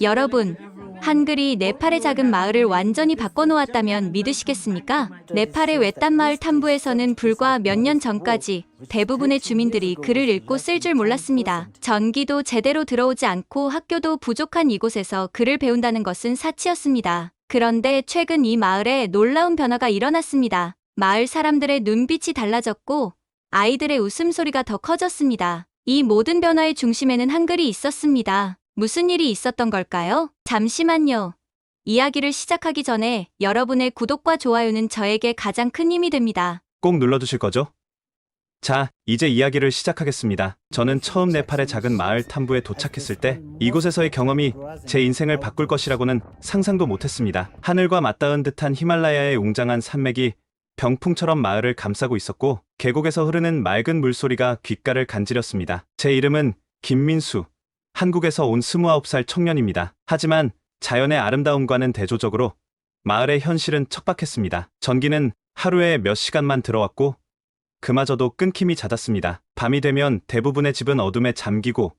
여러분, 한글이 네팔의 작은 마을을 완전히 바꿔놓았다면 믿으시겠습니까? 네팔의 외딴 마을 탐부에서는 불과 몇 년 전까지 대부분의 주민들이 글을 읽고 쓸 줄 몰랐습니다. 전기도 제대로 들어오지 않고 학교도 부족한 이곳에서 글을 배운다는 것은 사치였습니다. 그런데 최근 이 마을에 놀라운 변화가 일어났습니다. 마을 사람들의 눈빛이 달라졌고 아이들의 웃음소리가 더 커졌습니다. 이 모든 변화의 중심에는 한글이 있었습니다. 무슨 일이 있었던 걸까요? 잠시만요. 이야기를 시작하기 전에 여러분의 구독과 좋아요는 저에게 가장 큰 힘이 됩니다. 꼭 눌러주실 거죠? 자, 이제 이야기를 시작하겠습니다. 저는 처음 네팔의 작은 마을 탐부에 도착했을 때 이곳에서의 경험이 제 인생을 바꿀 것이라고는 상상도 못했습니다. 하늘과 맞닿은 듯한 히말라야의 웅장한 산맥이 병풍처럼 마을을 감싸고 있었고 계곡에서 흐르는 맑은 물소리가 귓가를 간지렸습니다. 제 이름은 김민수, 한국에서 온 29살 청년입니다. 하지만 자연의 아름다움과는 대조적으로 마을의 현실은 척박했습니다. 전기는 하루에 몇 시간만 들어왔고 그마저도 끊김이 잦았습니다. 밤이 되면 대부분의 집은 어둠에 잠기고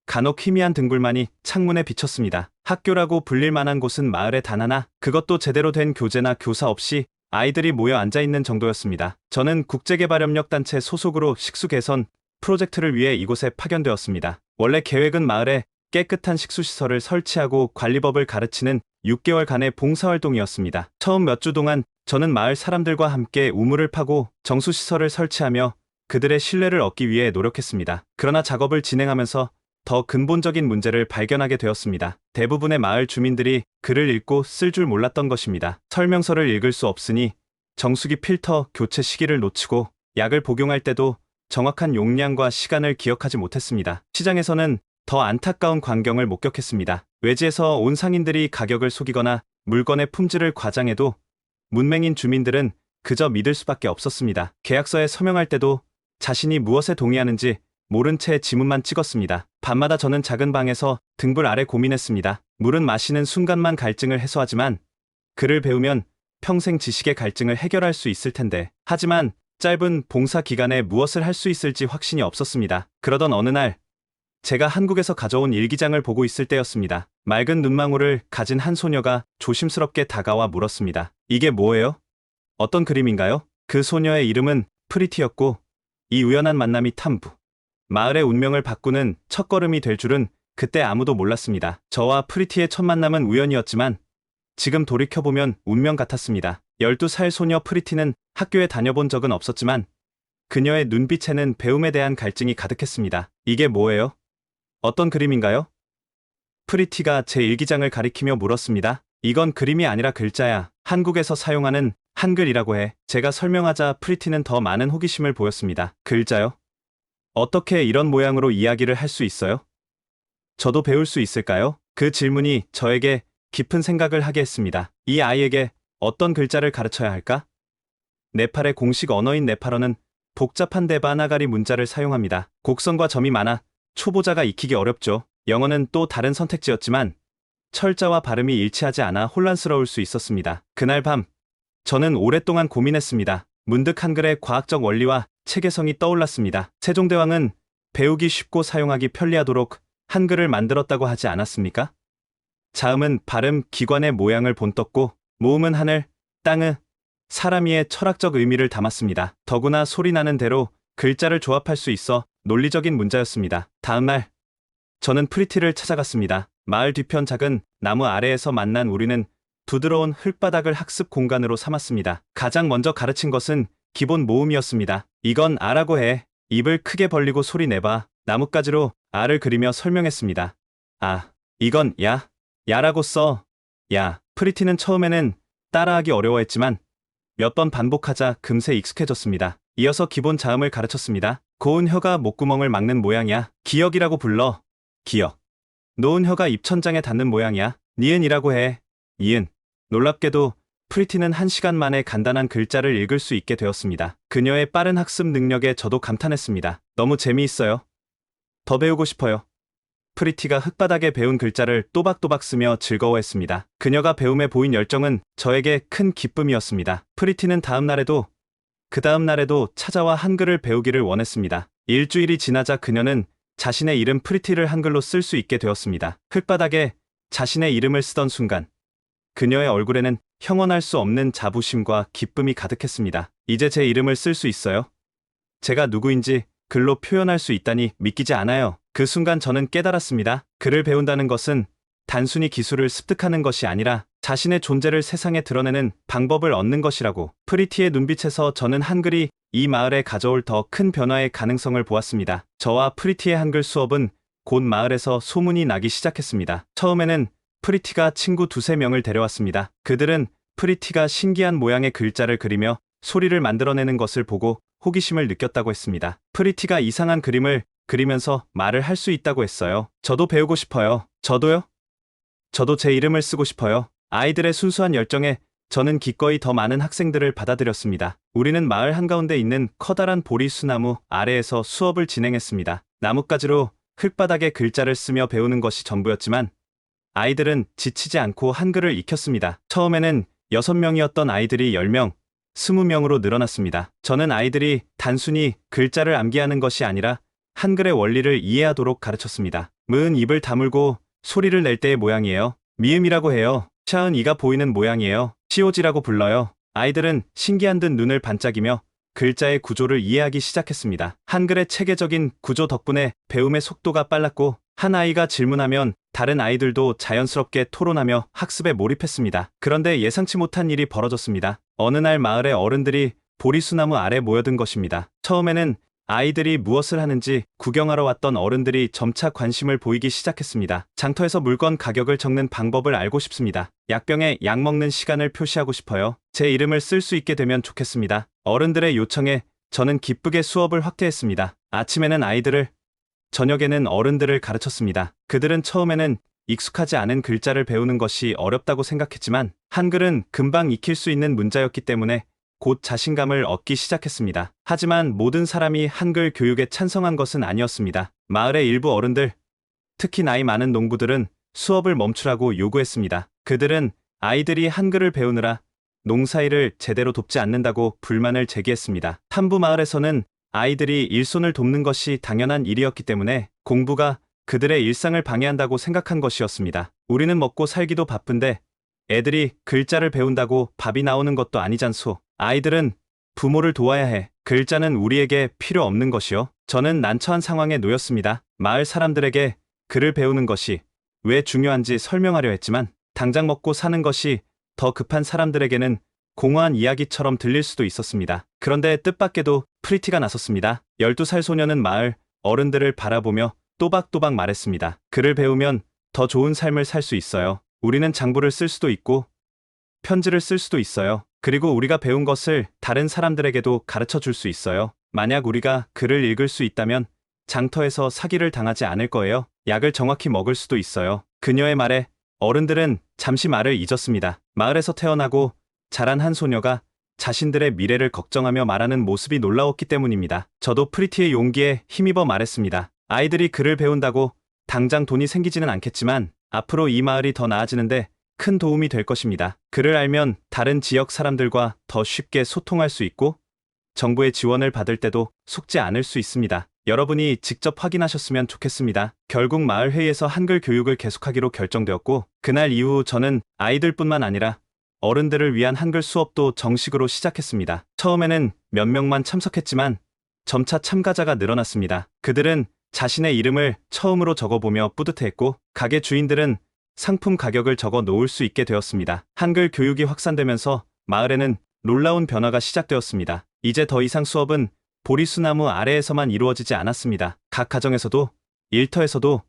간혹 희미한 등불만이 창문에 비쳤습니다. 학교라고 불릴 만한 곳은 마을에 단 하나, 그것도 제대로 된 교재나 교사 없이 아이들이 모여 앉아있는 정도였습니다. 저는 국제개발협력단체 소속으로 식수 개선 프로젝트를 위해 이곳에 파견되었습니다. 원래 계획은 마을에 깨끗한 식수시설을 설치하고 관리법을 가르치는 6개월간의 봉사활동이었습니다. 처음 몇 주 동안 저는 마을 사람들과 함께 우물을 파고 정수시설을 설치하며 그들의 신뢰를 얻기 위해 노력했습니다. 그러나 작업을 진행하면서 더 근본적인 문제를 발견하게 되었습니다. 대부분의 마을 주민들이 글을 읽고 쓸 줄 몰랐던 것입니다. 설명서를 읽을 수 없으니 정수기 필터 교체 시기를 놓치고 약을 복용할 때도 정확한 용량과 시간을 기억하지 못했습니다. 시장에서는 더 안타까운 광경을 목격했습니다. 외지에서 온 상인들이 가격을 속이거나 물건의 품질을 과장해도 문맹인 주민들은 그저 믿을 수밖에 없었습니다. 계약서에 서명할 때도 자신이 무엇에 동의하는지 모른 채 지문만 찍었습니다. 밤마다 저는 작은 방에서 등불 아래 고민했습니다. 물은 마시는 순간만 갈증을 해소하지만 글을 배우면 평생 지식의 갈증을 해결할 수 있을 텐데. 하지만 짧은 봉사 기간에 무엇을 할 수 있을지 확신이 없었습니다. 그러던 어느 날 제가 한국에서 가져온 일기장을 보고 있을 때였습니다. 맑은 눈망울을 가진 한 소녀가 조심스럽게 다가와 물었습니다. 이게 뭐예요? 어떤 그림인가요? 그 소녀의 이름은 프리티였고 이 우연한 만남이 탐부, 마을의 운명을 바꾸는 첫걸음이 될 줄은 그때 아무도 몰랐습니다. 저와 프리티의 첫 만남은 우연이었지만 지금 돌이켜보면 운명 같았습니다. 12살 소녀 프리티는 학교에 다녀본 적은 없었지만 그녀의 눈빛에는 배움에 대한 갈증이 가득했습니다. 이게 뭐예요? 어떤 그림인가요? 프리티가 제 일기장을 가리키며 물었습니다. 이건 그림이 아니라 글자야. 한국에서 사용하는 한글이라고 해. 제가 설명하자 프리티는 더 많은 호기심을 보였습니다. 글자요? 어떻게 이런 모양으로 이야기를 할 수 있어요? 저도 배울 수 있을까요? 그 질문이 저에게 깊은 생각을 하게 했습니다. 이 아이에게 어떤 글자를 가르쳐야 할까? 네팔의 공식 언어인 네팔어는 복잡한 데바나가리 문자를 사용합니다. 곡선과 점이 많아 초보자가 익히기 어렵죠. 영어는 또 다른 선택지였지만 철자와 발음이 일치하지 않아 혼란스러울 수 있었습니다. 그날 밤 저는 오랫동안 고민했습니다. 문득 한글의 과학적 원리와 체계성이 떠올랐습니다. 세종대왕은 배우기 쉽고 사용하기 편리하도록 한글을 만들었다고 하지 않았습니까? 자음은 발음, 기관의 모양을 본떴고 모음은 하늘, 땅의, 사람이의 철학적 의미를 담았습니다. 더구나 소리나는 대로 글자를 조합할 수 있어 논리적인 문자였습니다. 다음날 저는 프리티를 찾아갔습니다. 마을 뒤편 작은 나무 아래에서 만난 우리는 부드러운 흙바닥을 학습 공간으로 삼았습니다. 가장 먼저 가르친 것은 기본 모음이었습니다. 이건 아라고 해. 입을 크게 벌리고 소리 내봐. 나뭇가지로 아를 그리며 설명했습니다. 아, 이건 야, 야라고 써. 야. 프리티는 처음에는 따라하기 어려워했지만 몇 번 반복하자 금세 익숙해졌습니다. 이어서 기본 자음을 가르쳤습니다. 고운 혀가 목구멍을 막는 모양이야. 기역이라고 불러. 기역. 놓은 혀가 입천장에 닿는 모양이야. 니은이라고 해. 이은. 놀랍게도 프리티는 1시간 만에 간단한 글자를 읽을 수 있게 되었습니다. 그녀의 빠른 학습 능력에 저도 감탄했습니다. 너무 재미있어요. 더 배우고 싶어요. 프리티가 흙바닥에 배운 글자를 또박또박 쓰며 즐거워했습니다. 그녀가 배움에 보인 열정은 저에게 큰 기쁨이었습니다. 프리티는 그 다음 날에도 찾아와 한글을 배우기를 원했습니다. 일주일이 지나자 그녀는 자신의 이름 프리티를 한글로 쓸 수 있게 되었습니다. 흙바닥에 자신의 이름을 쓰던 순간 그녀의 얼굴에는 형언할 수 없는 자부심과 기쁨이 가득했습니다. 이제 제 이름을 쓸 수 있어요? 제가 누구인지 글로 표현할 수 있다니 믿기지 않아요. 그 순간 저는 깨달았습니다. 글을 배운다는 것은 단순히 기술을 습득하는 것이 아니라 자신의 존재를 세상에 드러내는 방법을 얻는 것이라고. 프리티의 눈빛에서 저는 한글이 이 마을에 가져올 더 큰 변화의 가능성을 보았습니다. 저와 프리티의 한글 수업은 곧 마을에서 소문이 나기 시작했습니다. 처음에는 프리티가 친구 두세 명을 데려왔습니다. 그들은 프리티가 신기한 모양의 글자를 그리며 소리를 만들어내는 것을 보고 호기심을 느꼈다고 했습니다. 프리티가 이상한 그림을 그리면서 말을 할 수 있다고 했어요. 저도 배우고 싶어요. 저도요? 저도 제 이름을 쓰고 싶어요. 아이들의 순수한 열정에 저는 기꺼이 더 많은 학생들을 받아들였습니다. 우리는 마을 한가운데 있는 커다란 보리수나무 아래에서 수업을 진행했습니다. 나뭇가지로 흙바닥에 글자를 쓰며 배우는 것이 전부였지만 아이들은 지치지 않고 한글을 익혔습니다. 처음에는 6명이었던 아이들이 10명, 20명으로 늘어났습니다. 저는 아이들이 단순히 글자를 암기하는 것이 아니라 한글의 원리를 이해하도록 가르쳤습니다. 무은 입을 다물고 소리를 낼 때의 모양이에요. 미음이라고 해요. 샤은 이가 보이는 모양이에요. 시오지라고 불러요. 아이들은 신기한 듯 눈을 반짝이며 글자의 구조를 이해하기 시작했습니다. 한글의 체계적인 구조 덕분에 배움의 속도가 빨랐고 한 아이가 질문하면 다른 아이들도 자연스럽게 토론하며 학습에 몰입했습니다. 그런데 예상치 못한 일이 벌어졌습니다. 어느 날 마을의 어른들이 보리수나무 아래 모여든 것입니다. 처음에는 아이들이 무엇을 하는지 구경하러 왔던 어른들이 점차 관심을 보이기 시작했습니다. 장터에서 물건 가격을 적는 방법을 알고 싶습니다. 약병에 약 먹는 시간을 표시하고 싶어요. 제 이름을 쓸 수 있게 되면 좋겠습니다. 어른들의 요청에 저는 기쁘게 수업을 확대했습니다. 아침에는 아이들을, 저녁에는 어른들을 가르쳤습니다. 그들은 처음에는 익숙하지 않은 글자를 배우는 것이 어렵다고 생각했지만 한글은 금방 익힐 수 있는 문자였기 때문에 곧 자신감을 얻기 시작했습니다. 하지만 모든 사람이 한글 교육에 찬성한 것은 아니었습니다. 마을의 일부 어른들, 특히 나이 많은 농부들은 수업을 멈추라고 요구했습니다. 그들은 아이들이 한글을 배우느라 농사일을 제대로 돕지 않는다고 불만을 제기했습니다. 탐부 마을에서는 아이들이 일손을 돕는 것이 당연한 일이었기 때문에 공부가 그들의 일상을 방해한다고 생각한 것이었습니다. 우리는 먹고 살기도 바쁜데 애들이 글자를 배운다고 밥이 나오는 것도 아니잖소. 아이들은 부모를 도와야 해. 글자는 우리에게 필요 없는 것이요. 저는 난처한 상황에 놓였습니다. 마을 사람들에게 글을 배우는 것이 왜 중요한지 설명하려 했지만 당장 먹고 사는 것이 더 급한 사람들에게는 공허한 이야기처럼 들릴 수도 있었습니다. 그런데 뜻밖에도 프리티가 나섰습니다. 12살 소녀는 마을 어른들을 바라보며 또박또박 말했습니다. 글을 배우면 더 좋은 삶을 살 수 있어요. 우리는 장부를 쓸 수도 있고 편지를 쓸 수도 있어요. 그리고 우리가 배운 것을 다른 사람들에게도 가르쳐 줄 수 있어요. 만약 우리가 글을 읽을 수 있다면 장터에서 사기를 당하지 않을 거예요. 약을 정확히 먹을 수도 있어요. 그녀의 말에 어른들은 잠시 말을 잊었습니다. 마을에서 태어나고 자란 한 소녀가 자신들의 미래를 걱정하며 말하는 모습이 놀라웠기 때문입니다. 저도 프리티의 용기에 힘입어 말했습니다. 아이들이 글을 배운다고 당장 돈이 생기지는 않겠지만 앞으로 이 마을이 더 나아지는데 큰 도움이 될 것입니다. 글을 알면 다른 지역 사람들과 더 쉽게 소통할 수 있고 정부의 지원을 받을 때도 속지 않을 수 있습니다. 여러분이 직접 확인하셨으면 좋겠습니다. 결국 마을 회의에서 한글 교육을 계속하기로 결정되었고 그날 이후 저는 아이들뿐만 아니라 어른들을 위한 한글 수업도 정식으로 시작했습니다. 처음에는 몇 명만 참석했지만 점차 참가자가 늘어났습니다. 그들은 자신의 이름을 처음으로 적어보며 뿌듯해했고 가게 주인들은 상품 가격을 적어 놓을 수 있게 되었습니다. 한글 교육이 확산되면서 마을에는 놀라운 변화가 시작되었습니다. 이제 더 이상 수업은 보리수나무 아래에서만 이루어지지 않았습니다. 각 가정에서도, 일터에서도,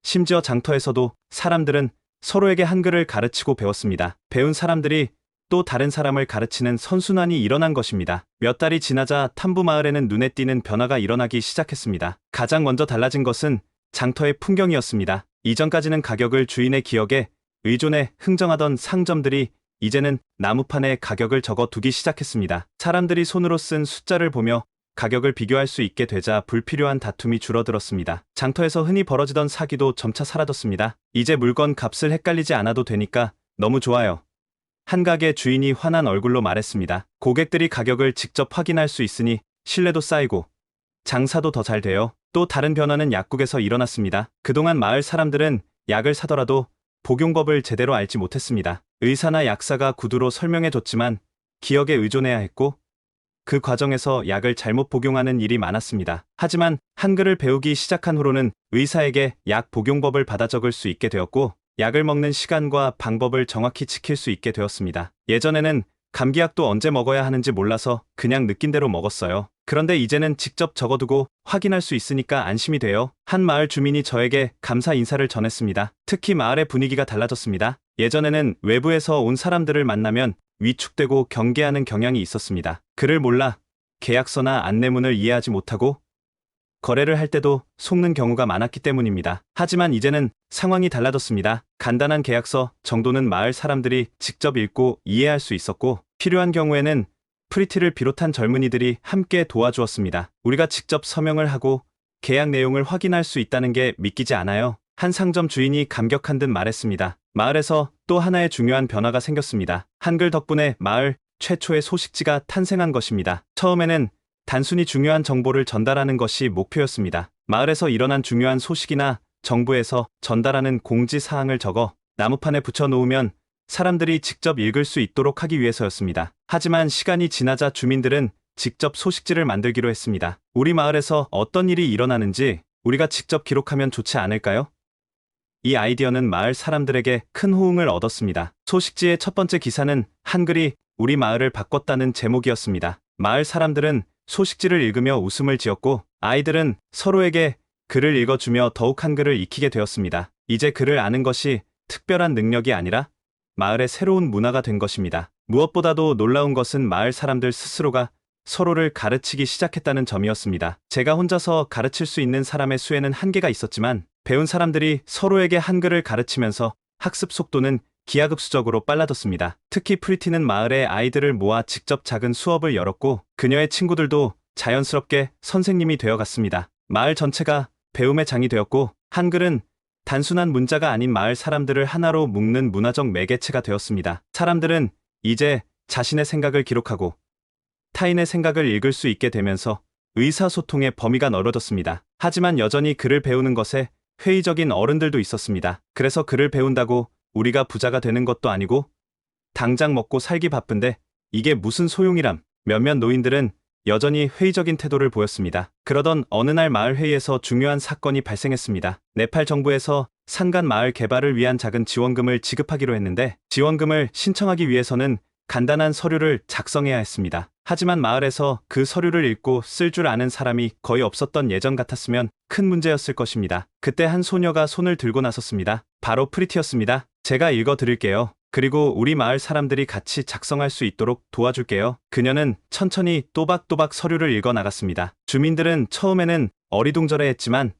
심지어 장터에서도 사람들은 서로에게 한글을 가르치고 배웠습니다. 배운 사람들이 또 다른 사람을 가르치는 선순환이 일어난 것입니다. 몇 달이 지나자 탐부 마을에는 눈에 띄는 변화가 일어나기 시작했습니다. 가장 먼저 달라진 것은 장터의 풍경이었습니다. 이전까지는 가격을 주인의 기억에 의존해 흥정하던 상점들이 이제는 나무판에 가격을 적어 두기 시작했습니다. 사람들이 손으로 쓴 숫자를 보며 가격을 비교할 수 있게 되자 불필요한 다툼이 줄어들었습니다. 장터에서 흔히 벌어지던 사기도 점차 사라졌습니다. 이제 물건 값을 헷갈리지 않아도 되니까 너무 좋아요. 한 가게 주인이 환한 얼굴로 말했습니다. 고객들이 가격을 직접 확인할 수 있으니 신뢰도 쌓이고 장사도 더 잘 돼요. 또 다른 변화는 약국에서 일어났습니다. 그동안 마을 사람들은 약을 사더라도 복용법을 제대로 알지 못했습니다. 의사나 약사가 구두로 설명해줬지만 기억에 의존해야 했고 그 과정에서 약을 잘못 복용하는 일이 많았습니다. 하지만 한글을 배우기 시작한 후로는 의사에게 약 복용법을 받아 적을 수 있게 되었고 약을 먹는 시간과 방법을 정확히 지킬 수 있게 되었습니다. 예전에는 감기약도 언제 먹어야 하는지 몰라서 그냥 느낀 대로 먹었어요. 그런데 이제는 직접 적어두고 확인할 수 있으니까 안심이 돼요. 한 마을 주민이 저에게 감사 인사를 전했습니다. 특히 마을의 분위기가 달라졌습니다. 예전에는 외부에서 온 사람들을 만나면 위축되고 경계하는 경향이 있었습니다. 글을 몰라 계약서나 안내문을 이해하지 못하고 거래를 할 때도 속는 경우가 많았기 때문입니다. 하지만 이제는 상황이 달라졌습니다. 간단한 계약서 정도는 마을 사람들이 직접 읽고 이해할 수 있었고 필요한 경우에는 프리티를 비롯한 젊은이들이 함께 도와주었습니다. 우리가 직접 서명을 하고 계약 내용을 확인할 수 있다는 게 믿기지 않아요. 한 상점 주인이 감격한 듯 말했습니다. 마을에서 또 하나의 중요한 변화가 생겼습니다. 한글 덕분에 마을 최초의 소식지가 탄생한 것입니다. 처음에는 단순히 중요한 정보를 전달하는 것이 목표였습니다. 마을에서 일어난 중요한 소식이나 정부에서 전달하는 공지사항을 적어 나무판에 붙여 놓으면 사람들이 직접 읽을 수 있도록 하기 위해서였습니다. 하지만 시간이 지나자 주민들은 직접 소식지를 만들기로 했습니다. 우리 마을에서 어떤 일이 일어나는지 우리가 직접 기록하면 좋지 않을까요? 이 아이디어는 마을 사람들에게 큰 호응을 얻었습니다. 소식지의 첫 번째 기사는 한글이 우리 마을을 바꿨다는 제목이었습니다. 마을 사람들은 소식지를 읽으며 웃음을 지었고 아이들은 서로에게 글을 읽어주며 더욱 한글을 익히게 되었습니다. 이제 글을 아는 것이 특별한 능력이 아니라 마을의 새로운 문화가 된 것입니다. 무엇보다도 놀라운 것은 마을 사람들 스스로가 서로를 가르치기 시작했다는 점이었습니다. 제가 혼자서 가르칠 수 있는 사람의 수에는 한계가 있었지만 배운 사람들이 서로에게 한글을 가르치면서 학습 속도는 기하급수적으로 빨라졌습니다. 특히 프리티는 마을의 아이들을 모아 직접 작은 수업을 열었고 그녀의 친구들도 자연스럽게 선생님이 되어갔습니다. 마을 전체가 배움의 장이 되었고 한글은 단순한 문자가 아닌 마을 사람들을 하나로 묶는 문화적 매개체가 되었습니다. 사람들은 이제 자신의 생각을 기록하고 타인의 생각을 읽을 수 있게 되면서 의사소통의 범위가 넓어졌습니다. 하지만 여전히 글을 배우는 것에 회의적인 어른들도 있었습니다. 그래서 글을 배운다고 우리가 부자가 되는 것도 아니고 당장 먹고 살기 바쁜데 이게 무슨 소용이람. 몇몇 노인들은 여전히 회의적인 태도를 보였습니다. 그러던 어느 날 마을 회의에서 중요한 사건이 발생했습니다. 네팔 정부에서 산간 마을 개발을 위한 작은 지원금을 지급하기로 했는데 지원금을 신청하기 위해서는 간단한 서류를 작성해야 했습니다. 하지만 마을에서 그 서류를 읽고 쓸 줄 아는 사람이 거의 없었던 예전 같았으면 큰 문제였을 것입니다. 그때 한 소녀가 손을 들고 나섰습니다. 바로 프리티였습니다. 제가 읽어 드릴게요. 그리고 우리 마을 사람들이 같이 작성할 수 있도록 도와줄게요. 그녀는 천천히 또박또박 서류를 읽어 나갔습니다. 주민들은 처음에는 어리둥절해했지만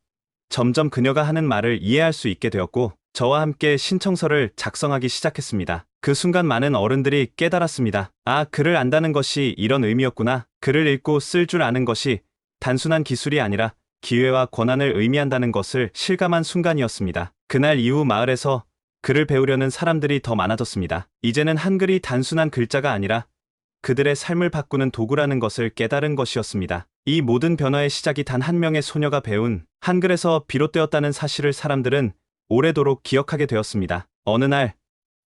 점점 그녀가 하는 말을 이해할 수 있게 되었고 저와 함께 신청서를 작성하기 시작했습니다. 그 순간 많은 어른들이 깨달았습니다. 아, 글을 안다는 것이 이런 의미였구나. 글을 읽고 쓸 줄 아는 것이 단순한 기술이 아니라 기회와 권한을 의미한다는 것을 실감한 순간이었습니다. 그날 이후 마을에서 글을 배우려는 사람들이 더 많아졌습니다. 이제는 한글이 단순한 글자가 아니라 그들의 삶을 바꾸는 도구라는 것을 깨달은 것이었습니다. 이 모든 변화의 시작이 단 한 명의 소녀가 배운 한글에서 비롯되었다는 사실을 사람들은 오래도록 기억하게 되었습니다. 어느 날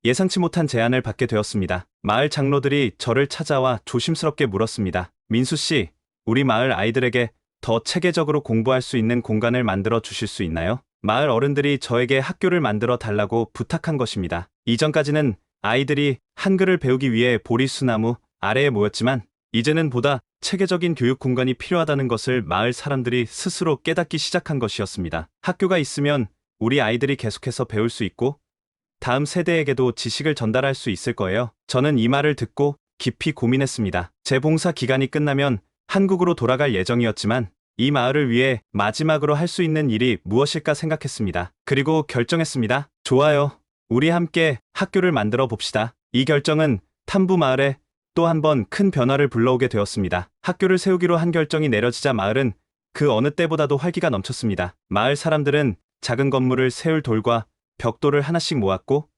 예상치 못한 제안을 받게 되었습니다. 마을 장로들이 저를 찾아와 조심스럽게 물었습니다. 민수 씨, 우리 마을 아이들에게 더 체계적으로 공부할 수 있는 공간을 만들어 주실 수 있나요? 마을 어른들이 저에게 학교를 만들어 달라고 부탁한 것입니다. 이전까지는 아이들이 한글을 배우기 위해 보리수나무 아래에 모였지만 이제는 보다 체계적인 교육 공간이 필요하다는 것을 마을 사람들이 스스로 깨닫기 시작한 것이었습니다. 학교가 있으면 우리 아이들이 계속해서 배울 수 있고 다음 세대에게도 지식을 전달할 수 있을 거예요. 저는 이 말을 듣고 깊이 고민했습니다. 제 봉사 기간이 끝나면 한국으로 돌아갈 예정이었지만 이 마을을 위해 마지막으로 할 수 있는 일이 무엇일까 생각했습니다. 그리고 결정했습니다. 좋아요. 우리 함께 학교를 만들어 봅시다. 이 결정은 탐부 마을에 또 한 번 큰 변화를 불러오게 되었습니다. 학교를 세우기로 한 결정이 내려지자 마을은 그 어느 때보다도 활기가 넘쳤습니다. 마을 사람들은 작은 건물을 세울 돌과 벽돌을 하나씩 모았고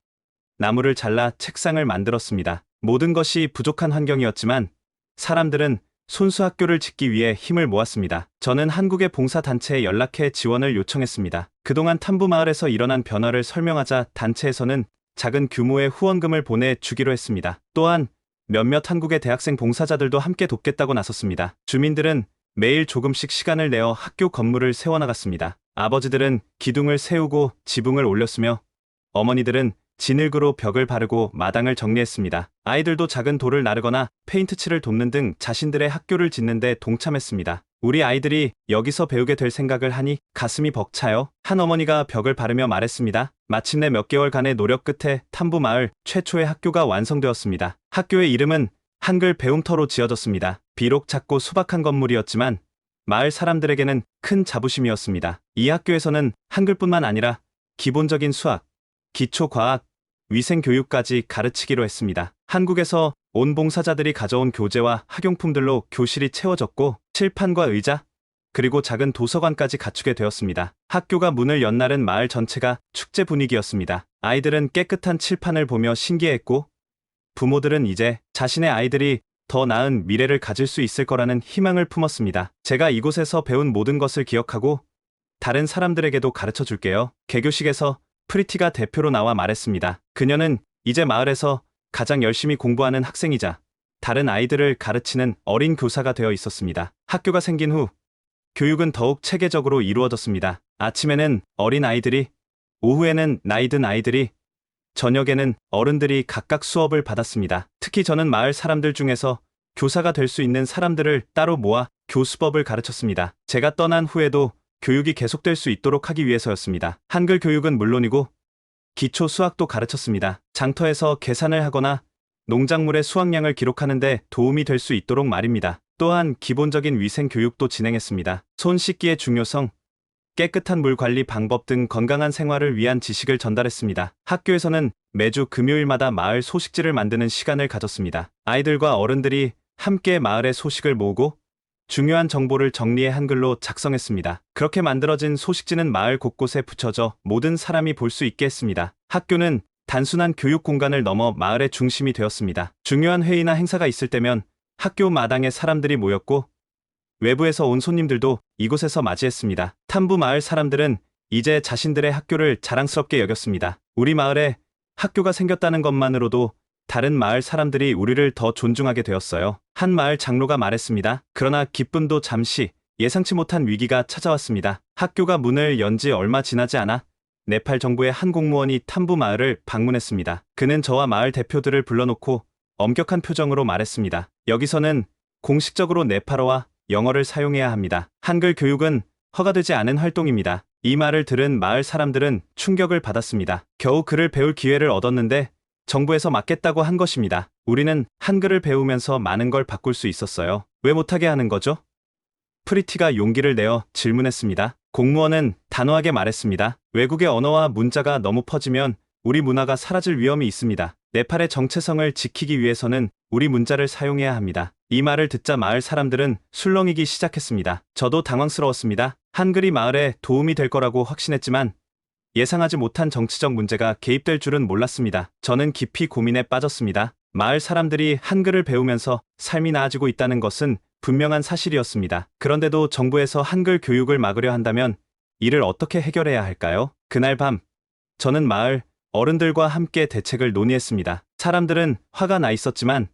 나무를 잘라 책상을 만들었습니다. 모든 것이 부족한 환경이었지만 사람들은 손수 학교를 짓기 위해 힘을 모았습니다. 저는 한국의 봉사단체에 연락해 지원을 요청했습니다. 그동안 탐부마을에서 일어난 변화를 설명하자 단체에서는 작은 규모의 후원금을 보내주기로 했습니다. 또한 몇몇 한국의 대학생 봉사자들도 함께 돕겠다고 나섰습니다. 주민들은 매일 조금씩 시간을 내어 학교 건물을 세워나갔습니다. 아버지들은 기둥을 세우고 지붕을 올렸으며 어머니들은 진흙으로 벽을 바르고 마당을 정리했습니다. 아이들도 작은 돌을 나르거나 페인트칠을 돕는 등 자신들의 학교를 짓는 데 동참했습니다. 우리 아이들이 여기서 배우게 될 생각을 하니 가슴이 벅차요. 한 어머니가 벽을 바르며 말했습니다. 마침내 몇 개월간의 노력 끝에 탐부마을 최초의 학교가 완성되었습니다. 학교의 이름은 한글 배움터로 지어졌습니다. 비록 작고 소박한 건물이었지만 마을 사람들에게는 큰 자부심이었습니다. 이 학교에서는 한글뿐만 아니라 기본적인 수학, 기초과학, 위생교육까지 가르치기로 했습니다. 한국에서 온 봉사자들이 가져온 교재와 학용품들로 교실이 채워졌고 칠판과 의자, 그리고 작은 도서관까지 갖추게 되었습니다. 학교가 문을 연 날은 마을 전체가 축제 분위기였습니다. 아이들은 깨끗한 칠판을 보며 신기했고 부모들은 이제 자신의 아이들이 더 나은 미래를 가질 수 있을 거라는 희망을 품었습니다. 제가 이곳에서 배운 모든 것을 기억하고 다른 사람들에게도 가르쳐 줄게요. 개교식에서 프리티가 대표로 나와 말했습니다. 그녀는 이제 마을에서 가장 열심히 공부하는 학생이자 다른 아이들을 가르치는 어린 교사가 되어 있었습니다. 학교가 생긴 후 교육은 더욱 체계적으로 이루어졌습니다. 아침에는 어린 아이들이, 오후에는 나이 든 아이들이, 저녁에는 어른들이 각각 수업을 받았습니다. 특히 저는 마을 사람들 중에서 교사가 될 수 있는 사람들을 따로 모아 교수법을 가르쳤습니다. 제가 떠난 후에도 교육이 계속될 수 있도록 하기 위해서였습니다. 한글 교육은 물론이고 기초 수학도 가르쳤습니다. 장터에서 계산을 하거나 농작물의 수확량을 기록하는 데 도움이 될 수 있도록 말입니다. 또한 기본적인 위생 교육도 진행했습니다. 손 씻기의 중요성, 깨끗한 물 관리 방법 등 건강한 생활을 위한 지식을 전달했습니다. 학교에서는 매주 금요일마다 마을 소식지를 만드는 시간을 가졌습니다. 아이들과 어른들이 함께 마을의 소식을 모으고 중요한 정보를 정리해 한글로 작성했습니다. 그렇게 만들어진 소식지는 마을 곳곳에 붙여져 모든 사람이 볼 수 있게 했습니다. 학교는 단순한 교육 공간을 넘어 마을의 중심이 되었습니다. 중요한 회의나 행사가 있을 때면 학교 마당에 사람들이 모였고 외부에서 온 손님들도 이곳에서 맞이했습니다. 탐부 마을 사람들은 이제 자신들의 학교를 자랑스럽게 여겼습니다. 우리 마을에 학교가 생겼다는 것만으로도 다른 마을 사람들이 우리를 더 존중하게 되었어요. 한 마을 장로가 말했습니다. 그러나 기쁨도 잠시 예상치 못한 위기가 찾아왔습니다. 학교가 문을 연 지 얼마 지나지 않아 네팔 정부의 한 공무원이 탐부 마을을 방문했습니다. 그는 저와 마을 대표들을 불러놓고 엄격한 표정으로 말했습니다. 여기서는 공식적으로 네팔어와 영어를 사용해야 합니다. 한글 교육은 허가되지 않은 활동입니다. 이 말을 들은 마을 사람들은 충격을 받았습니다. 겨우 글을 배울 기회를 얻었는데 정부에서 막겠다고 한 것입니다. 우리는 한글을 배우면서 많은 걸 바꿀 수 있었어요. 왜 못하게 하는 거죠? 프리티가 용기를 내어 질문했습니다. 공무원은 단호하게 말했습니다. 외국의 언어와 문자가 너무 퍼지면 우리 문화가 사라질 위험이 있습니다. 네팔의 정체성을 지키기 위해서는 우리 문자를 사용해야 합니다. 이 말을 듣자 마을 사람들은 술렁이기 시작했습니다. 저도 당황스러웠습니다. 한글이 마을에 도움이 될 거라고 확신했지만 예상하지 못한 정치적 문제가 개입될 줄은 몰랐습니다. 저는 깊이 고민에 빠졌습니다. 마을 사람들이 한글을 배우면서 삶이 나아지고 있다는 것은 분명한 사실이었습니다. 그런데도 정부에서 한글 교육을 막으려 한다면 이를 어떻게 해결해야 할까요? 그날 밤 저는 마을 어른들과 함께 대책을 논의했습니다. 사람들은 화가 나 있었지만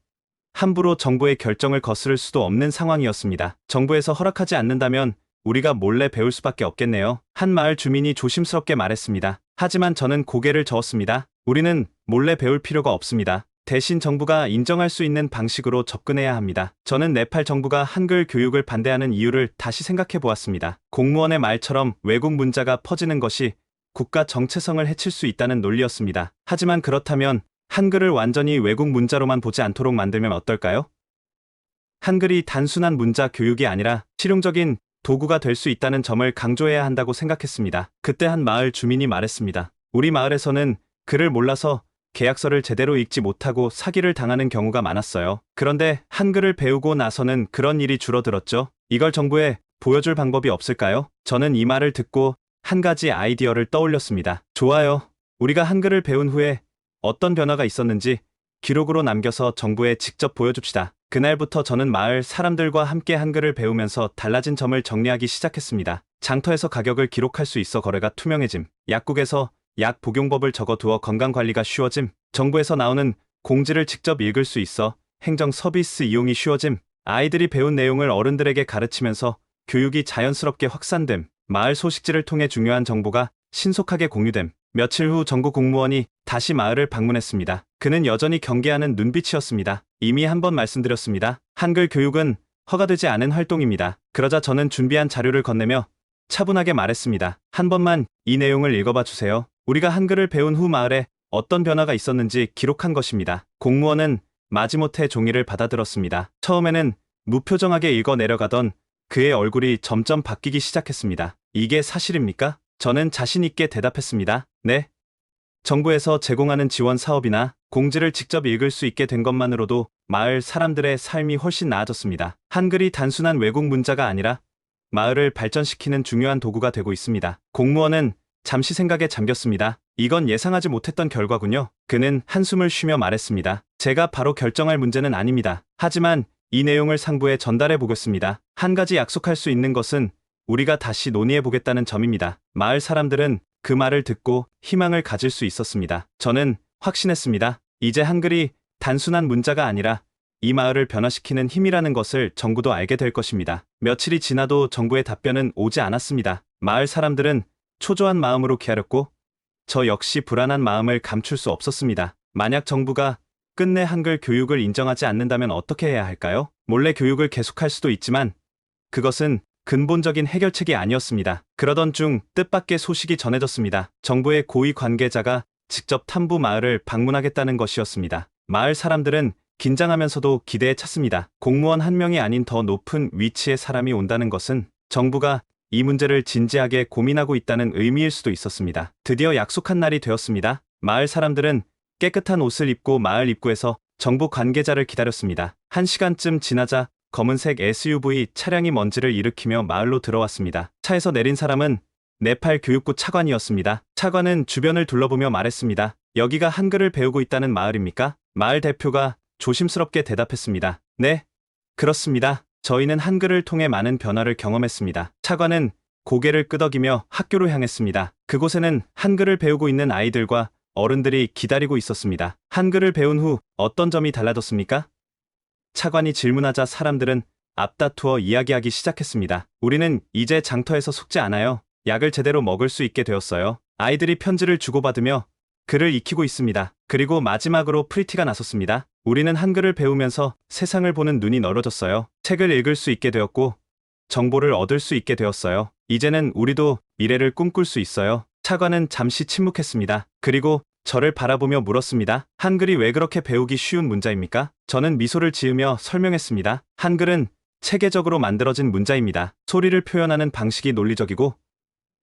함부로 정부의 결정을 거스를 수도 없는 상황이었습니다. 정부에서 허락하지 않는다면 우리가 몰래 배울 수밖에 없겠네요. 한 마을 주민이 조심스럽게 말했습니다. 하지만 저는 고개를 저었습니다. 우리는 몰래 배울 필요가 없습니다. 대신 정부가 인정할 수 있는 방식으로 접근해야 합니다. 저는 네팔 정부가 한글 교육을 반대하는 이유를 다시 생각해 보았습니다. 공무원의 말처럼 외국 문자가 퍼지는 것이 국가 정체성을 해칠 수 있다는 논리였습니다. 하지만 그렇다면 한글을 완전히 외국 문자로만 보지 않도록 만들면 어떨까요? 한글이 단순한 문자 교육이 아니라 실용적인 도구가 될 수 있다는 점을 강조해야 한다고 생각했습니다. 그때 한 마을 주민이 말했습니다. 우리 마을에서는 글을 몰라서 계약서를 제대로 읽지 못하고 사기를 당하는 경우가 많았어요. 그런데 한글을 배우고 나서는 그런 일이 줄어들었죠. 이걸 정부에 보여줄 방법이 없을까요? 저는 이 말을 듣고 한 가지 아이디어를 떠올렸습니다. 좋아요. 우리가 한글을 배운 후에 어떤 변화가 있었는지 기록으로 남겨서 정부에 직접 보여줍시다. 그날부터 저는 마을 사람들과 함께 한글을 배우면서 달라진 점을 정리하기 시작했습니다. 장터에서 가격을 기록할 수 있어 거래가 투명해짐. 약국에서 약 복용법을 적어두어 건강관리가 쉬워짐. 정부에서 나오는 공지를 직접 읽을 수 있어 행정 서비스 이용이 쉬워짐. 아이들이 배운 내용을 어른들에게 가르치면서 교육이 자연스럽게 확산됨. 마을 소식지를 통해 중요한 정보가 신속하게 공유됨. 며칠 후 전국 공무원이 다시 마을을 방문했습니다. 그는 여전히 경계하는 눈빛이었습니다. 이미 한번 말씀드렸습니다. 한글 교육은 허가되지 않은 활동입니다. 그러자 저는 준비한 자료를 건네며 차분하게 말했습니다. 한 번만 이 내용을 읽어봐 주세요. 우리가 한글을 배운 후 마을에 어떤 변화가 있었는지 기록한 것입니다. 공무원은 마지못해 종이를 받아들었습니다. 처음에는 무표정하게 읽어 내려가던 그의 얼굴이 점점 바뀌기 시작했습니다. 이게 사실입니까? 저는 자신 있게 대답했습니다. 네. 정부에서 제공하는 지원 사업이나 공지를 직접 읽을 수 있게 된 것만으로도 마을 사람들의 삶이 훨씬 나아졌습니다. 한글이 단순한 외국 문자가 아니라 마을을 발전시키는 중요한 도구가 되고 있습니다. 공무원은 잠시 생각에 잠겼습니다. 이건 예상하지 못했던 결과군요. 그는 한숨을 쉬며 말했습니다. 제가 바로 결정할 문제는 아닙니다. 하지만 이 내용을 상부에 전달해 보겠습니다. 한 가지 약속할 수 있는 것은 우리가 다시 논의해 보겠다는 점입니다. 마을 사람들은 그 말을 듣고 희망을 가질 수 있었습니다. 저는 확신했습니다. 이제 한글이 단순한 문자가 아니라 이 마을을 변화시키는 힘이라는 것을 정부도 알게 될 것입니다. 며칠이 지나도 정부의 답변은 오지 않았습니다. 마을 사람들은 초조한 마음으로 기다렸고 저 역시 불안한 마음을 감출 수 없었습니다. 만약 정부가 끝내 한글 교육을 인정하지 않는다면 어떻게 해야 할까요? 몰래 교육을 계속할 수도 있지만 그것은 근본적인 해결책이 아니었습니다. 그러던 중 뜻밖의 소식이 전해졌습니다. 정부의 고위 관계자가 직접 탐부 마을을 방문하겠다는 것이었습니다. 마을 사람들은 긴장하면서도 기대에 찼습니다. 공무원 한 명이 아닌 더 높은 위치의 사람이 온다는 것은 정부가 이 문제를 진지하게 고민하고 있다는 의미일 수도 있었습니다. 드디어 약속한 날이 되었습니다. 마을 사람들은 깨끗한 옷을 입고 마을 입구에서 정부 관계자를 기다렸습니다. 1시간쯤 지나자 검은색 SUV 차량이 먼지를 일으키며 마을로 들어왔습니다. 차에서 내린 사람은 네팔 교육부 차관이었습니다. 차관은 주변을 둘러보며 말했습니다. 여기가 한글을 배우고 있다는 마을입니까? 마을 대표가 조심스럽게 대답했습니다. 네, 그렇습니다. 저희는 한글을 통해 많은 변화를 경험했습니다. 차관은 고개를 끄덕이며 학교로 향했습니다. 그곳에는 한글을 배우고 있는 아이들과 어른들이 기다리고 있었습니다. 한글을 배운 후 어떤 점이 달라졌습니까? 차관이 질문하자 사람들은 앞다투어 이야기하기 시작했습니다. 우리는 이제 장터에서 속지 않아요. 약을 제대로 먹을 수 있게 되었어요. 아이들이 편지를 주고받으며 글을 익히고 있습니다. 그리고 마지막으로 프리티가 나섰습니다. 우리는 한글을 배우면서 세상을 보는 눈이 넓어졌어요. 책을 읽을 수 있게 되었고 정보를 얻을 수 있게 되었어요. 이제는 우리도 미래를 꿈꿀 수 있어요. 차관은 잠시 침묵했습니다. 그리고 저를 바라보며 물었습니다. 한글이 왜 그렇게 배우기 쉬운 문자입니까? 저는 미소를 지으며 설명했습니다. 한글은 체계적으로 만들어진 문자입니다. 소리를 표현하는 방식이 논리적이고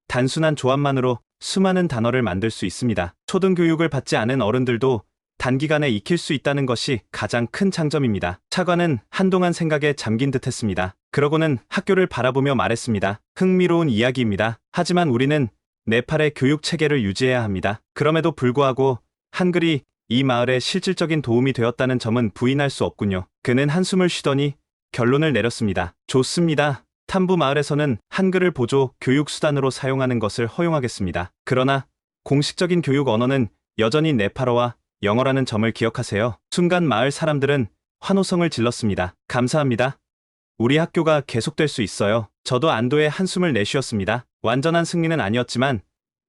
단순한 조합만으로 수많은 단어를 만들 수 있습니다. 초등교육을 받지 않은 어른들도 단기간에 익힐 수 있다는 것이 가장 큰 장점입니다. 차관은 한동안 생각에 잠긴 듯 했습니다. 그러고는 학교를 바라보며 말했습니다. 흥미로운 이야기입니다. 하지만 우리는 네팔의 교육 체계를 유지해야 합니다. 그럼에도 불구하고 한글이 이 마을에 실질적인 도움이 되었다는 점은 부인할 수 없군요. 그는 한숨을 쉬더니 결론을 내렸습니다. 좋습니다. 탐부 마을에서는 한글을 보조 교육 수단으로 사용하는 것을 허용하겠습니다. 그러나 공식적인 교육 언어는 여전히 네팔어와 영어라는 점을 기억하세요. 순간 마을 사람들은 환호성을 질렀습니다. 감사합니다. 우리 학교가 계속될 수 있어요. 저도 안도의 한숨을 내쉬었습니다. 완전한 승리는 아니었지만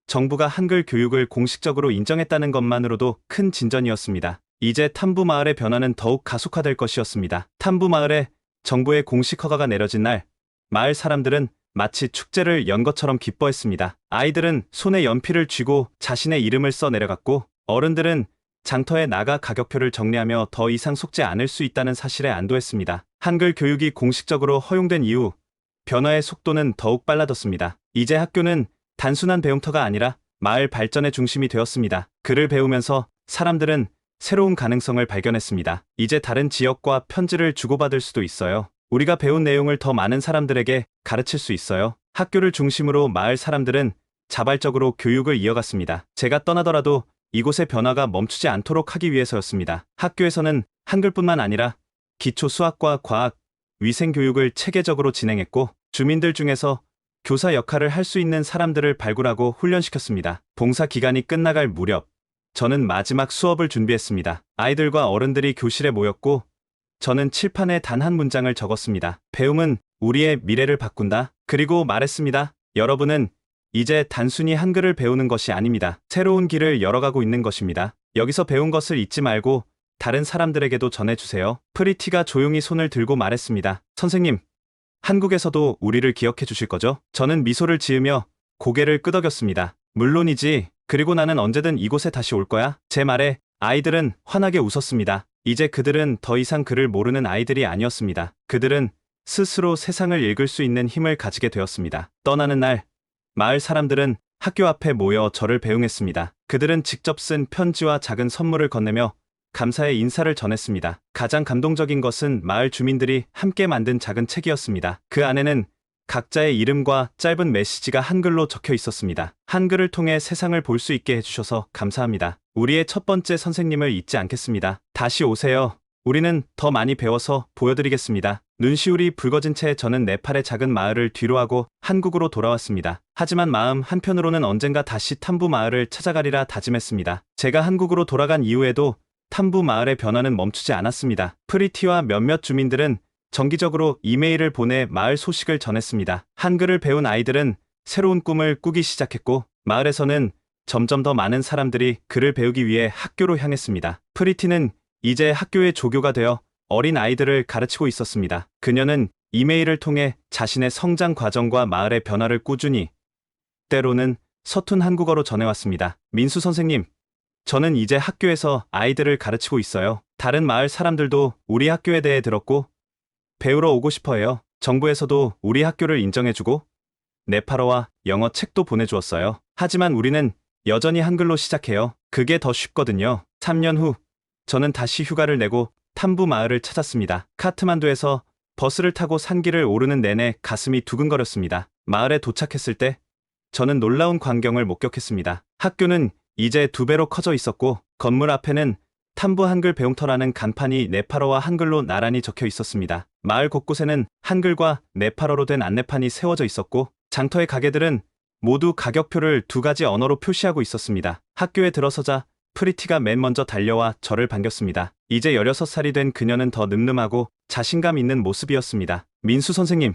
정부가 한글 교육을 공식적으로 인정했다는 것만으로도 큰 진전이었습니다. 이제 탐부 마을의 변화는 더욱 가속화될 것이었습니다. 탐부 마을에 정부의 공식 허가가 내려진 날, 마을 사람들은 마치 축제를 연 것처럼 기뻐했습니다. 아이들은 손에 연필을 쥐고 자신의 이름을 써 내려갔고 어른들은 장터에 나가 가격표를 정리하며 더 이상 속지 않을 수 있다는 사실에 안도했습니다. 한글 교육이 공식적으로 허용된 이후 변화의 속도는 더욱 빨라졌습니다. 이제 학교는 단순한 배움터가 아니라 마을 발전의 중심이 되었습니다. 글을 배우면서 사람들은 새로운 가능성을 발견했습니다. 이제 다른 지역과 편지를 주고받을 수도 있어요. 우리가 배운 내용을 더 많은 사람들에게 가르칠 수 있어요. 학교를 중심으로 마을 사람들은 자발적으로 교육을 이어갔습니다. 제가 떠나더라도 이곳의 변화가 멈추지 않도록 하기 위해서였습니다. 학교에서는 한글뿐만 아니라 기초 수학과 과학, 위생 교육을 체계적으로 진행했고 주민들 중에서 교사 역할을 할 수 있는 사람들을 발굴하고 훈련시켰습니다. 봉사 기간이 끝나갈 무렵 저는 마지막 수업을 준비했습니다. 아이들과 어른들이 교실에 모였고 저는 칠판에 단 한 문장을 적었습니다. 배움은 우리의 미래를 바꾼다. 그리고 말했습니다. 여러분은 이제 단순히 한글을 배우는 것이 아닙니다. 새로운 길을 열어가고 있는 것입니다. 여기서 배운 것을 잊지 말고 다른 사람들에게도 전해주세요. 프리티가 조용히 손을 들고 말했습니다. 선생님, 한국에서도 우리를 기억해 주실 거죠? 저는 미소를 지으며 고개를 끄덕였습니다. 물론이지. 그리고 나는 언제든 이곳에 다시 올 거야. 제 말에 아이들은 환하게 웃었습니다. 이제 그들은 더 이상 글을 모르는 아이들이 아니었습니다. 그들은 스스로 세상을 읽을 수 있는 힘을 가지게 되었습니다. 떠나는 날, 마을 사람들은 학교 앞에 모여 저를 배웅했습니다. 그들은 직접 쓴 편지와 작은 선물을 건네며 감사의 인사를 전했습니다. 가장 감동적인 것은 마을 주민들이 함께 만든 작은 책이었습니다. 그 안에는 각자의 이름과 짧은 메시지가 한글로 적혀 있었습니다. 한글을 통해 세상을 볼 수 있게 해주셔서 감사합니다. 우리의 첫 번째 선생님을 잊지 않겠습니다. 다시 오세요. 우리는 더 많이 배워서 보여드리겠습니다. 눈시울이 붉어진 채 저는 네팔의 작은 마을을 뒤로하고 한국으로 돌아왔습니다. 하지만 마음 한편으로는 언젠가 다시 탐부 마을을 찾아가리라 다짐했습니다. 제가 한국으로 돌아간 이후에도 탐부 마을의 변화는 멈추지 않았습니다. 프리티와 몇몇 주민들은 정기적으로 이메일을 보내 마을 소식을 전했습니다. 한글을 배운 아이들은 새로운 꿈을 꾸기 시작했고 마을에서는 점점 더 많은 사람들이 글을 배우기 위해 학교로 향했습니다. 프리티는 이제 학교의 조교가 되어 어린 아이들을 가르치고 있었습니다. 그녀는 이메일을 통해 자신의 성장 과정과 마을의 변화를 꾸준히, 때로는 서툰 한국어로 전해왔습니다. 민수 선생님, 저는 이제 학교에서 아이들을 가르치고 있어요. 다른 마을 사람들도 우리 학교에 대해 들었고 배우러 오고 싶어 해요. 정부에서도 우리 학교를 인정해주고 네팔어와 영어 책도 보내주었어요. 하지만 우리는 여전히 한글로 시작해요. 그게 더 쉽거든요. 3년 후 저는 다시 휴가를 내고 탐부 마을을 찾았습니다. 카트만두에서 버스를 타고 산길을 오르는 내내 가슴이 두근거렸습니다. 마을에 도착했을 때 저는 놀라운 광경을 목격했습니다. 학교는 이제 2배로 커져 있었고 건물 앞에는 탐부 한글 배움터라는 간판이 네팔어와 한글로 나란히 적혀 있었습니다. 마을 곳곳에는 한글과 네팔어로 된 안내판이 세워져 있었고 장터의 가게들은 모두 가격표를 2가지 언어로 표시하고 있었습니다. 학교에 들어서자 프리티가 맨 먼저 달려와 저를 반겼습니다. 이제 16살이 된 그녀는 더 늠름하고 자신감 있는 모습이었습니다. 민수 선생님,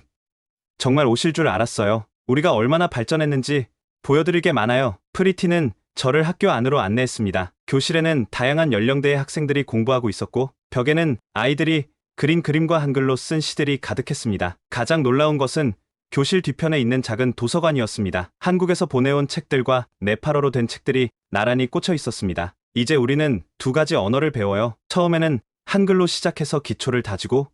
정말 오실 줄 알았어요. 우리가 얼마나 발전했는지 보여드릴 게 많아요. 프리티는 저를 학교 안으로 안내했습니다. 교실에는 다양한 연령대의 학생들이 공부하고 있었고 벽에는 아이들이 그린 그림과 한글로 쓴 시들이 가득했습니다. 가장 놀라운 것은 교실 뒤편에 있는 작은 도서관이었습니다. 한국에서 보내온 책들과 네팔어로 된 책들이 나란히 꽂혀 있었습니다. 이제 우리는 2가지 언어를 배워요. 처음에는 한글로 시작해서 기초를 다지고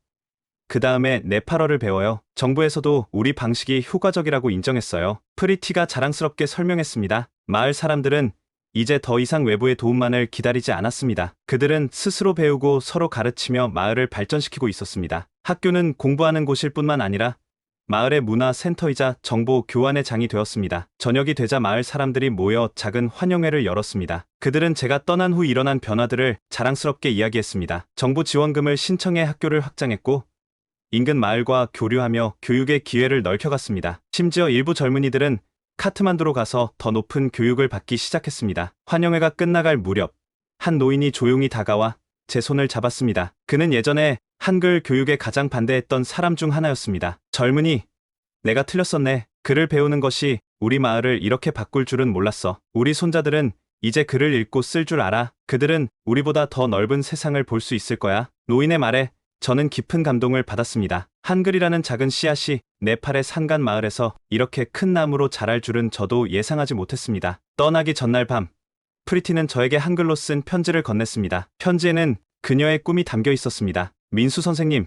그 다음에 네팔어를 배워요. 정부에서도 우리 방식이 효과적이라고 인정했어요. 프리티가 자랑스럽게 설명했습니다. 마을 사람들은 이제 더 이상 외부의 도움만을 기다리지 않았습니다. 그들은 스스로 배우고 서로 가르치며 마을을 발전시키고 있었습니다. 학교는 공부하는 곳일 뿐만 아니라 마을의 문화 센터이자 정보 교환의 장이 되었습니다. 저녁이 되자 마을 사람들이 모여 작은 환영회를 열었습니다. 그들은 제가 떠난 후 일어난 변화들을 자랑스럽게 이야기했습니다. 정부 지원금을 신청해 학교를 확장했고 인근 마을과 교류하며 교육의 기회를 넓혀갔습니다. 심지어 일부 젊은이들은 카트만두로 가서 더 높은 교육을 받기 시작했습니다. 환영회가 끝나갈 무렵 한 노인이 조용히 다가와 제 손을 잡았습니다. 그는 예전에 한글 교육에 가장 반대했던 사람 중 하나였습니다. 젊은이, 내가 틀렸었네. 글을 배우는 것이 우리 마을을 이렇게 바꿀 줄은 몰랐어. 우리 손자들은 이제 글을 읽고 쓸 줄 알아. 그들은 우리보다 더 넓은 세상을 볼 수 있을 거야. 노인의 말에 저는 깊은 감동을 받았습니다. 한글이라는 작은 씨앗이 네팔의 산간 마을에서 이렇게 큰 나무로 자랄 줄은 저도 예상하지 못했습니다. 떠나기 전날 밤, 프리티는 저에게 한글로 쓴 편지를 건넸습니다. 편지에는 그녀의 꿈이 담겨 있었습니다. 민수 선생님,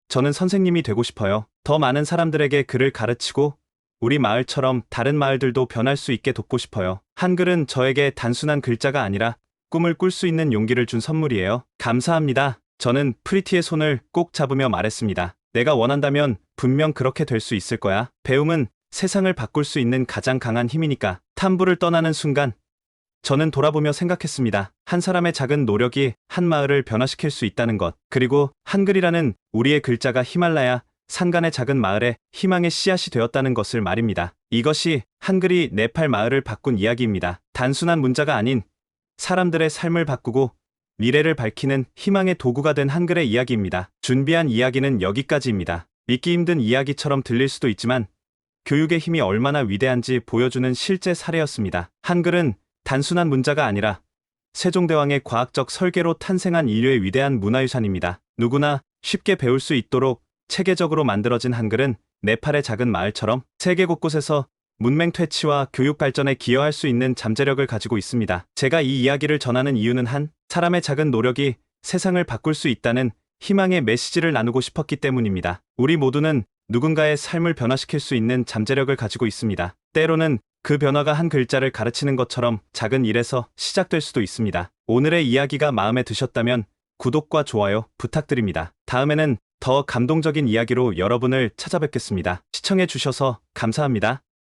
저는 선생님이 되고 싶어요. 더 많은 사람들에게 글을 가르치고 우리 마을처럼 다른 마을들도 변할 수 있게 돕고 싶어요. 한글은 저에게 단순한 글자가 아니라 꿈을 꿀 수 있는 용기를 준 선물이에요. 감사합니다. 저는 프리티의 손을 꼭 잡으며 말했습니다. 내가 원한다면 분명 그렇게 될 수 있을 거야. 배움은 세상을 바꿀 수 있는 가장 강한 힘이니까. 탐부를 떠나는 순간 저는 돌아보며 생각했습니다. 한 사람의 작은 노력이 한 마을을 변화시킬 수 있다는 것. 그리고 한글이라는 우리의 글자가 히말라야 산간의 작은 마을에 희망의 씨앗이 되었다는 것을 말입니다. 이것이 한글이 네팔 마을을 바꾼 이야기입니다. 단순한 문자가 아닌 사람들의 삶을 바꾸고 미래를 밝히는 희망의 도구가 된 한글의 이야기입니다. 준비한 이야기는 여기까지입니다. 믿기 힘든 이야기처럼 들릴 수도 있지만 교육의 힘이 얼마나 위대한지 보여주는 실제 사례였습니다. 한글은 단순한 문자가 아니라 세종대왕의 과학적 설계로 탄생한 인류의 위대한 문화유산입니다. 누구나 쉽게 배울 수 있도록 체계적으로 만들어진 한글은 네팔의 작은 마을처럼 세계 곳곳에서 문맹 퇴치와 교육 발전에 기여할 수 있는 잠재력을 가지고 있습니다. 제가 이 이야기를 전하는 이유는 한 사람의 작은 노력이 세상을 바꿀 수 있다는 희망의 메시지를 나누고 싶었기 때문입니다. 우리 모두는 누군가의 삶을 변화시킬 수 있는 잠재력을 가지고 있습니다. 때로는 그 변화가 한 글자를 가르치는 것처럼 작은 일에서 시작될 수도 있습니다. 오늘의 이야기가 마음에 드셨다면 구독과 좋아요 부탁드립니다. 다음에는 더 감동적인 이야기로 여러분을 찾아뵙겠습니다. 시청해주셔서 감사합니다.